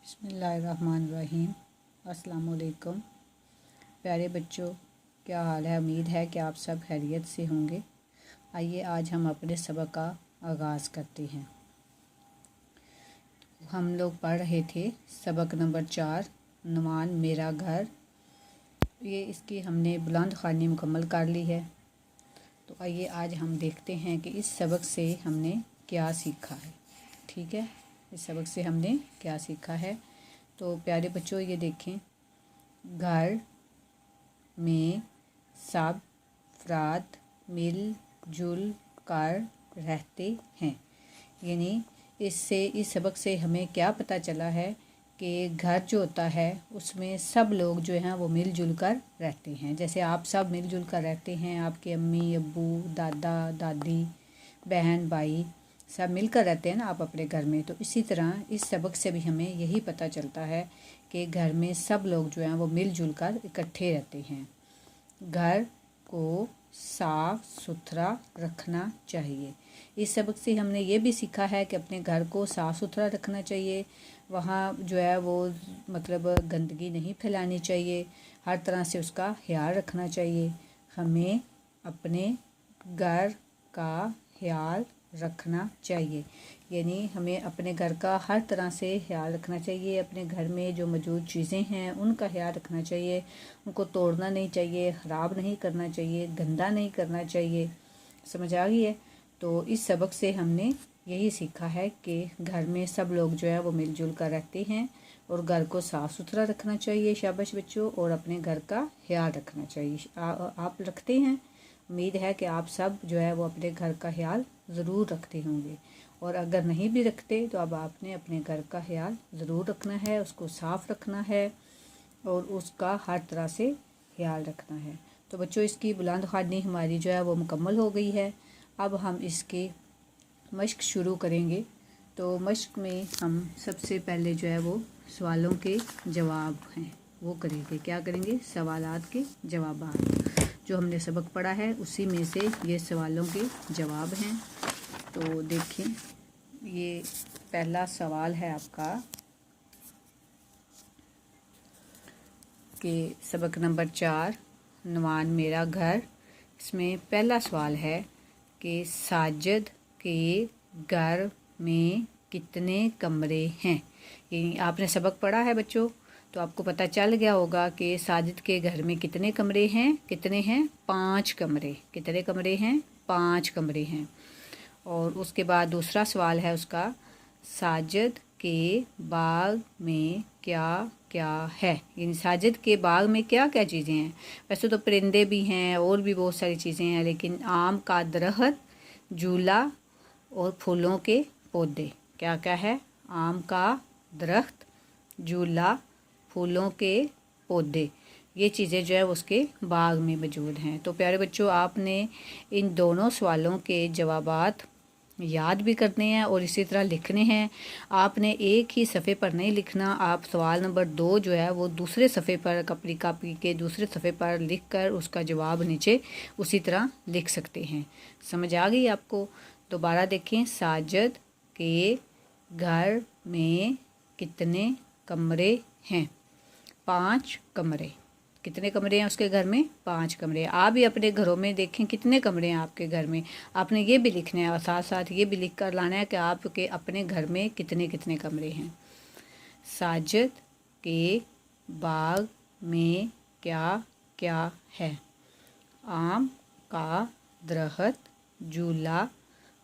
बिस्मिल्लाहिर्रहमानिर्रहीम। अस्सलाम वालेकुम प्यारे बच्चों, क्या हाल है। उम्मीद है कि आप सब खैरियत से होंगे। आइए आज हम अपने सबक का आगाज़ करते हैं। हम लोग पढ़ रहे थे सबक नंबर 4 नुमान मेरा घर। ये इसकी हमने बुलंद ख़वानी मुकम्मल कर ली है। तो आइए आज हम देखते हैं कि इस सबक से हमने क्या सीखा है। ठीक है, इस सबक से हमने क्या सीखा है। तो प्यारे बच्चों ये देखें, घर में सब अफराद मिल जुल कर रहते हैं। यानी इससे इस सबक से हमें क्या पता चला है कि घर जो होता है उसमें सब लोग जो हैं वो मिलजुल कर रहते हैं। जैसे आप सब मिलजुल कर रहते हैं, आपके अम्मी अब्बू दादा दादी बहन भाई सब मिलकर रहते हैं ना आप अपने घर में। तो इसी तरह इस सबक से भी हमें यही पता चलता है कि घर में सब लोग जो हैं वो मिलजुल कर इकट्ठे रहते हैं। घर को साफ़ सुथरा रखना चाहिए। इस सबक से हमने ये भी सीखा है कि अपने घर को साफ़ सुथरा रखना चाहिए। वहाँ जो है वो मतलब गंदगी नहीं फैलानी चाहिए, हर तरह से उसका ख्याल रखना चाहिए। हमें अपने घर का ख्याल रखना चाहिए, यानी हमें अपने घर का हर तरह से ख्याल रखना चाहिए। अपने घर में जो मौजूद चीज़ें हैं उनका ख्याल रखना चाहिए, उनको तोड़ना नहीं चाहिए, ख़राब नहीं करना चाहिए, गंदा नहीं करना चाहिए। समझ आ गई है। तो इस सबक से हमने यही सीखा है कि घर में सब लोग जो है वो मिलजुल कर रहते हैं और घर को साफ़ सुथरा रखना चाहिए। शाबाश बच्चों, और अपने घर का ख्याल रखना चाहिए। आप रखते हैं। उम्मीद है कि आप सब जो है वो अपने घर का ख्याल ज़रूर रखते होंगे, और अगर नहीं भी रखते तो अब आपने अपने घर का ख्याल ज़रूर रखना है, उसको साफ़ रखना है और उसका हर तरह से ख्याल रखना है। तो बच्चों इसकी बुलंद ख़वानी हमारी जो है वो मुकम्मल हो गई है। अब हम इसकी मश्क शुरू करेंगे। तो मश्क में हम सबसे पहले जो है वो सवालों के जवाब हैं वो करेंगे। क्या करेंगे? सवालात के जवाबात। जो हमने सबक पढ़ा है उसी में से ये सवालों के जवाब हैं। तो देखें, ये पहला सवाल है आपका कि सबक नंबर 4 नुमान मेरा घर। इसमें पहला सवाल है कि साजिद के घर में कितने कमरे हैं। ये आपने सबक पढ़ा है बच्चों, तो आपको पता चल गया होगा कि साजिद के घर में कितने कमरे हैं। कितने हैं? 5 कमरे। कितने कमरे हैं? 5 कमरे हैं। और उसके बाद दूसरा सवाल है उसका, साजिद के बाग में क्या क्या है। यानी साजिद के बाग में क्या क्या चीज़ें हैं। वैसे तो परिंदे भी हैं और भी बहुत सारी चीज़ें हैं, लेकिन आम का दरख्त, झूला और फूलों के पौधे। क्या क्या है? आम का दरख्त, झूला, फूलों के पौधे, ये चीज़ें जो है उसके बाग में मौजूद हैं। तो प्यारे बच्चों, आपने इन दोनों सवालों के जवाबात याद भी करने हैं और इसी तरह लिखने हैं। आपने एक ही सफ़े पर नहीं लिखना। आप सवाल नंबर 2 जो है वो दूसरे सफ़े पर अपनी कापी के दूसरे सफ़े पर लिख कर उसका जवाब नीचे उसी तरह लिख सकते हैं। समझ आ गई आपको? दोबारा देखें, साजिद के घर में कितने कमरे हैं? 5 कमरे। कितने कमरे हैं उसके घर में? 5 कमरे। आप भी अपने घरों में देखें कितने कमरे हैं आपके घर में। आपने ये भी लिखना है और साथ साथ ये भी लिख कर लाना है कि आपके अपने घर में कितने कितने कमरे हैं। साजिद के बाग में क्या क्या है? आम का दरख्त, झूला,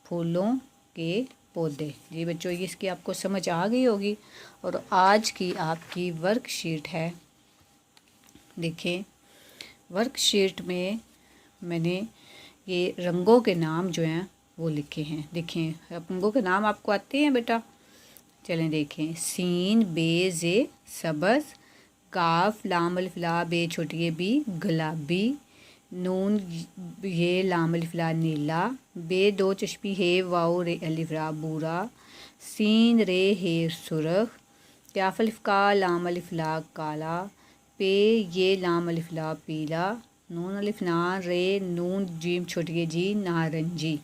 फूलों के पौधे। जी बच्चों, ये इसकी आपको समझ आ गई होगी। और आज की आपकी वर्कशीट है। देखें, वर्कशीट में मैंने ये रंगों के नाम जो हैं वो लिखे हैं। देखें, रंगों के नाम आपको आते हैं बेटा? चलें देखें। सीन बे जे सब्ज़, काफ लाम अलिफ ला बे छोटी बी गुलाबी, नून ये लाम अलिफ ला नीला, बे 2 चश्मी हे वाओ रे अलिफ रा बूरा, सीन रे हे सुरख, काफ अलिफ का लाम अलिफ ला काला, पे ये लाम अलिफ ला पीला, नून अलिफ ना रे नून जीम छोटी जी नारंगी,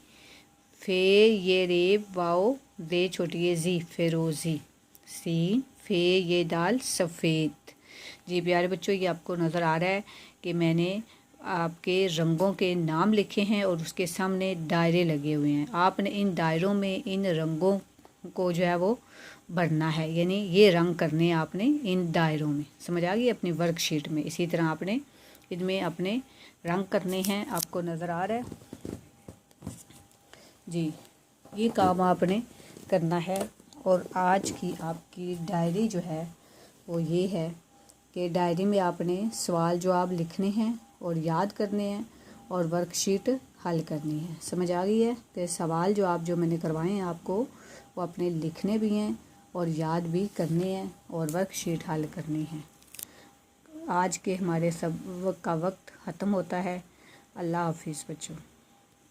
फे ये रे वाओ रे छोटी जी फिरोज़ी। सीन, फे ये दाल सफ़ेद। जी प्यारे बच्चों, ये आपको नज़र आ रहा है कि मैंने आपके रंगों के नाम लिखे हैं और उसके सामने दायरे लगे हुए हैं। आपने इन दायरों में इन रंगों को जो है वो भरना है, यानी ये रंग करने हैं आपने इन दायरों में। समझ आ गई अपनी वर्कशीट में। इसी तरह आपने इनमें अपने रंग करने हैं। आपको नज़र आ रहा है जी, ये काम आपने करना है। और आज की आपकी डायरी जो है वो ये है कि डायरी में आपने सवाल जवाब लिखने हैं और याद करने हैं और वर्कशीट हल करनी है। समझ आ गई है? तो सवाल जवाब जो मैंने करवाए हैं आपको वो अपने लिखने भी हैं और याद भी करने हैं और वर्कशीट हल करनी है। आज के हमारे सब का वक्त ख़त्म होता है। अल्लाह हाफिज़ बच्चों।